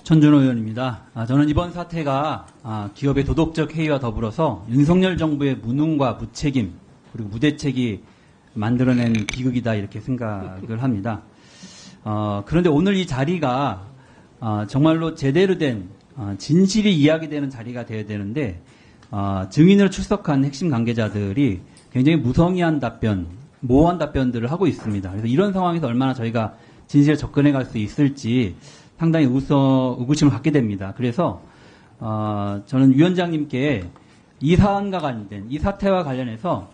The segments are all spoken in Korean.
천준호 의원입니다. 저는 이번 사태가 기업의 도덕적 해이와 더불어서 윤석열 정부의 무능과 무책임 그리고 무대책이 만들어낸 비극이다 이렇게 생각을 합니다. 그런데 오늘 이 자리가 정말로 제대로 된 진실이 이야기되는 자리가 되어야 되는데 증인으로 출석한 핵심 관계자들이 굉장히 무성의한 답변, 모호한 답변들을 하고 있습니다. 그래서 이런 상황에서 얼마나 저희가 진실에 접근해 갈 수 있을지 상당히 의구심을 갖게 됩니다. 그래서 저는 위원장님께 이 사안과 관련된 이 사태와 관련해서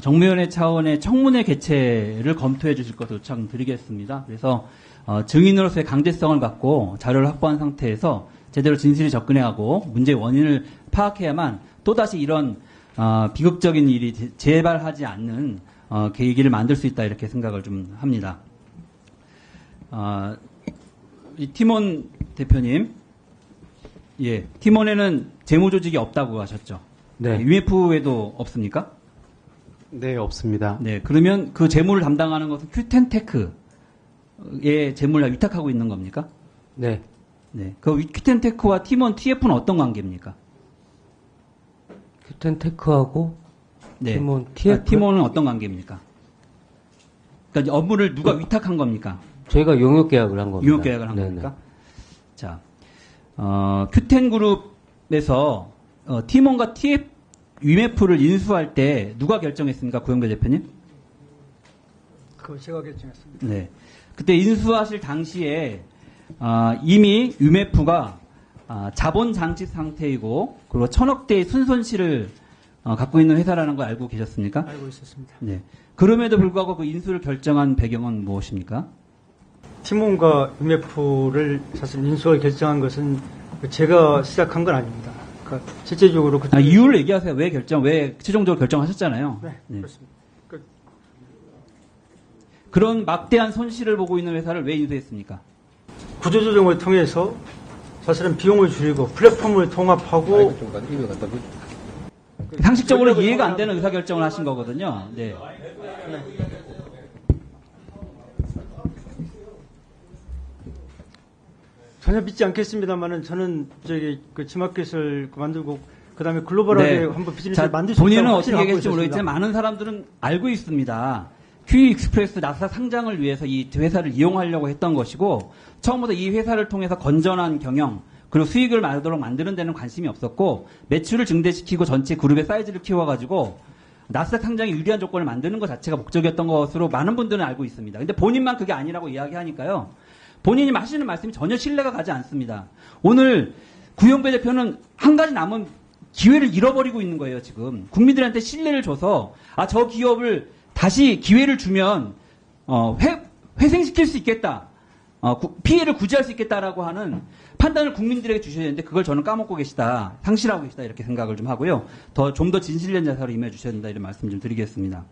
정무위원회 차원의 청문회 개최를 검토해 주실 것을 요청드리겠습니다. 그래서 증인으로서의 강제성을 갖고 자료를 확보한 상태에서 제대로 진실에 접근해가고 문제의 원인을 파악해야만 또다시 이런 비극적인 일이 재발하지 않는 계기를 만들 수 있다 이렇게 생각을 좀 합니다. 이 팀원 대표님, 예, 팀원에는 재무 조직이 없다고 하셨죠? 네. UMF에도 없습니까? 네, 없습니다. 네, 그러면 그 재무를 담당하는 것은 큐텐테크의 재무를 위탁하고 있는 겁니까? 네. 네, 그 큐텐테크와 팀원 TF는 어떤 관계입니까? 큐텐테크하고 네, 팀원 TF? 팀원은 어떤 관계입니까? 그러니까 업무를 누가 위탁한 겁니까? 저희가 용역 계약을 한 겁니다. 용역 계약을 한 겁니까? 자, 큐텐그룹에서 팀원과 TF UMF를 인수할 때 누가 결정했습니까? 구영배 대표님? 그거 제가 결정했습니다. 네. 그때 인수하실 당시에 이미 UMF가 자본 장치 상태이고 그리고 1,000억대의 순손실을 갖고 있는 회사라는 걸 알고 계셨습니까? 알고 있었습니다. 네. 그럼에도 불구하고 그 인수를 결정한 배경은 무엇입니까? 팀원과 UMF를 사실 인수를 결정한 것은 제가 시작한 건 아닙니다. 그러니까 실제적으로 이유를 얘기하세요. 왜 최종적으로 결정하셨잖아요. 네, 네. 그렇습니다. 그런 막대한 손실을 보고 있는 회사를 왜 인수했습니까? 구조조정을 통해서 사실은 비용을 줄이고 플랫폼을 통합하고 상식적으로 이해가 안 되는 의사결정을 하신 거거든요. 네. 전혀 믿지 않겠습니다만은 저는 그 치마켓을 만들고 그다음에 글로벌하게 네. 한번 비즈니스를 만들 수 본인은 있다고 어떻게 확신을 갖고 얘기할지 있었습니다. 모르겠지만 많은 사람들은 알고 있습니다. QE익스프레스 나스닥 상장을 위해서 이 회사를 이용하려고 했던 것이고 처음부터 이 회사를 통해서 건전한 경영 그리고 수익을 많도록 만드는 데는 관심이 없었고 매출을 증대시키고 전체 그룹의 사이즈를 키워가지고 나스닥 상장에 유리한 조건을 만드는 것 자체가 목적이었던 것으로 많은 분들은 알고 있습니다. 근데 본인만 그게 아니라고 이야기하니까요. 본인이 하시는 말씀이 전혀 신뢰가 가지 않습니다. 오늘 구영배 대표는 한 가지 남은 기회를 잃어버리고 있는 거예요, 지금. 국민들한테 신뢰를 줘서, 저 기업을 다시 기회를 주면, 회생시킬 수 있겠다. 피해를 구제할 수 있겠다라고 하는 판단을 국민들에게 주셔야 되는데, 그걸 저는 까먹고 계시다. 상실하고 계시다. 이렇게 생각을 좀 하고요. 좀 더 진실된 자세로 임해 주셔야 된다. 이런 말씀 좀 드리겠습니다.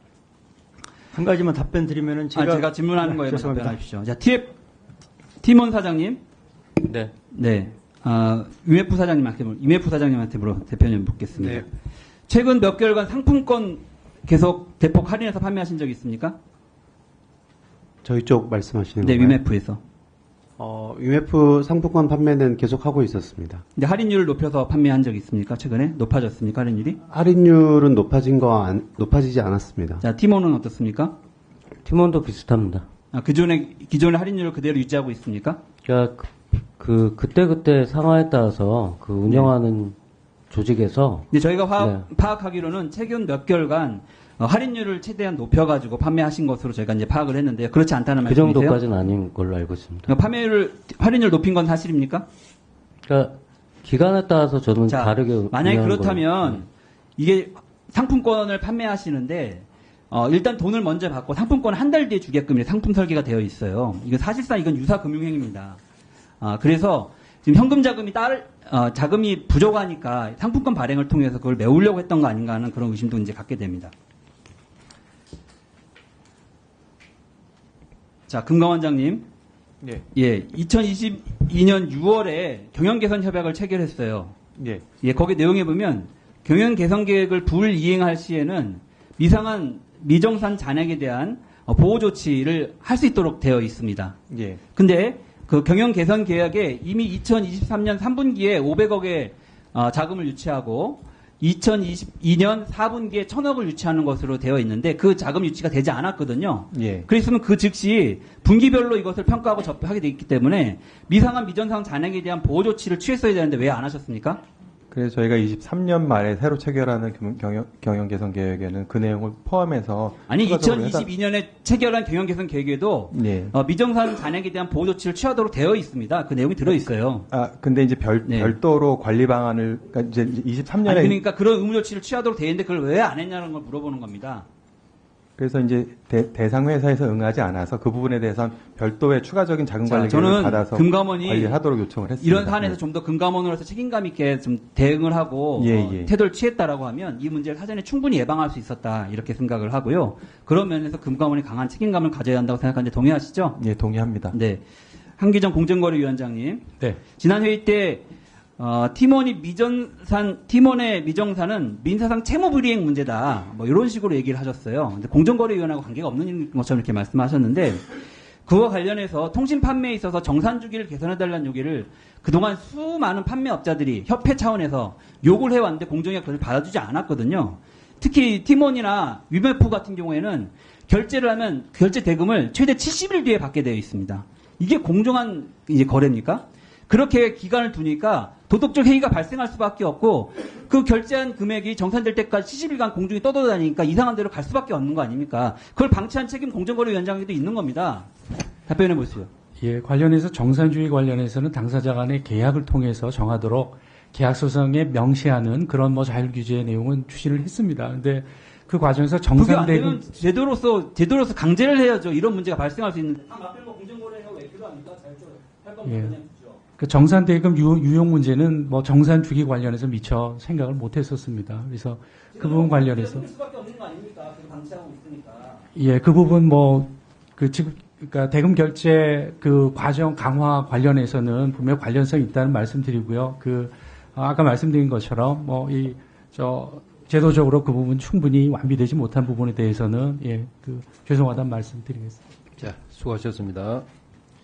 한 가지만 답변 드리면은 제가 질문하는 거에 죄송합니다. 답변하십시오. 자, 팀원 사장님. 네. 네. UMF 사장님한테 대표님 묻겠습니다. 네. 최근 몇 개월간 상품권 계속 대폭 할인해서 판매하신 적이 있습니까? 저희 쪽 말씀하시는 네, 건가요? UMF에서. UMF 상품권 판매는 계속 하고 있었습니다. 근데 할인율을 높여서 판매한 적이 있습니까? 최근에? 높아졌습니까? 할인율이? 할인율은 높아지지 않았습니다. 자, 팀원은 어떻습니까? 팀원도 비슷합니다. 기존의 할인율을 그대로 유지하고 있습니까? 그러니까 그때 상황에 따라서 그 운영하는 조직에서 근데 저희가 파악하기로는 최근 몇 개월간 할인율을 최대한 높여가지고 판매하신 것으로 저희가 이제 파악을 했는데 그렇지 않다는 그 말씀이세요? 정도까지는 아닌 걸로 알고 있습니다. 할인율 높인 건 사실입니까? 그러니까 기간에 따라서 저는 다르게 만약에 운영하는 그렇다면 이게 상품권을 판매하시는데 일단 돈을 먼저 받고 상품권 한 달 뒤에 주게끔 상품 설계가 되어 있어요. 이건 사실상 이건 유사 금융행위입니다. 그래서 지금 현금 자금이 부족하니까 상품권 발행을 통해서 그걸 메우려고 했던 거 아닌가 하는 그런 의심도 이제 갖게 됩니다. 자, 금강원장님. 예. 예, 2022년 6월에 경영 개선 협약을 체결했어요. 예. 예, 거기 내용에 보면 경영 개선 계획을 불이행할 시에는 미정산 잔액에 대한 보호 조치를 할 수 있도록 되어 있습니다. 예. 근데 그 경영 개선 계획에 이미 2023년 3분기에 500억의 자금을 유치하고 2022년 4분기에 1000억을 유치하는 것으로 되어 있는데 그 자금 유치가 되지 않았거든요. 예. 그랬으면 그 즉시 분기별로 이것을 평가하고 접하게 돼 있기 때문에 미상한 미전상 잔액에 대한 보호 조치를 취했어야 되는데 왜 안 하셨습니까? 그래서 저희가 23년 말에 새로 체결하는 경영 개선 계획에는 그 내용을 포함해서 아니 추가적으로 2022년에 체결한 경영 개선 계획에도 예. 미정산 잔액에 대한 보호 조치를 취하도록 되어 있습니다. 그 내용이 들어 있어요. 근데 이제 네. 별도로 관리 방안을 그러니까 이제 23년에 아니 그러니까 그런 의무 조치를 취하도록 되어 있는데 그걸 왜 안 했냐는 걸 물어보는 겁니다. 그래서 이제 대상 회사에서 응하지 않아서 그 부분에 대해서는 별도의 추가적인 자금 자, 관리 저는 계획을 받아서 금감원이 관리하도록 요청을 했습니다. 이런 사안에서 좀 더 금감원으로서 책임감 있게 좀 대응을 하고 예. 태도를 취했다라고 하면 이 문제를 사전에 충분히 예방할 수 있었다 이렇게 생각을 하고요. 그런 면에서 금감원이 강한 책임감을 가져야 한다고 생각하는데 동의하시죠? 예, 동의합니다. 네. 한기정 공정거래위원장님. 네. 지난 회의 때 팀원의 미정산은 민사상 채무불이행 문제다. 뭐 이런 식으로 얘기를 하셨어요. 근데 공정거래위원회하고 관계가 없는 것처럼 이렇게 말씀하셨는데 그와 관련해서 통신 판매에 있어서 정산 주기를 개선해달라는 요구를 그동안 수많은 판매업자들이 협회 차원에서 요구를 해왔는데 공정위가 그걸 받아주지 않았거든요. 특히 팀원이나 위메프 같은 경우에는 결제를 하면 결제 대금을 최대 70일 뒤에 받게 되어 있습니다. 이게 공정한 이제 거래입니까? 그렇게 기간을 두니까 도덕적 해이가 발생할 수밖에 없고 그 결제한 금액이 정산될 때까지 70일간 공중에 떠돌아다니니까 이상한 데로 갈 수밖에 없는 거 아닙니까? 그걸 방치한 책임 공정거래위원장에도 있는 겁니다. 답변해 보시죠. 예, 관련해서 정산주의 관련해서는 당사자 간의 계약을 통해서 정하도록 계약 소송에 명시하는 그런 뭐 자율 규제의 내용은 주시를 했습니다. 근데 그 과정에서 그게 안 정산대금 되면 제도로서 강제를 해야죠. 이런 문제가 발생할 수 있는데. 다 맞들고 공정거래가 왜 필요합니까? 할 거면 예. 그냥 주죠. 그 정산대금 유용 문제는 뭐 정산 주기 관련해서 미처 생각을 못 했었습니다. 그래서 그 부분 관련해서 수밖에 없는 거 아닙니까? 그 방치하고 있으니까. 예, 그 부분 그러니까 대금 결제 그 과정 강화 관련해서는 분명 관련성이 있다는 말씀드리고요. 아까 말씀드린 것처럼 제도적으로 그 부분 충분히 완비되지 못한 부분에 대해서는 죄송하다는 말씀드리겠습니다. 자, 수고하셨습니다.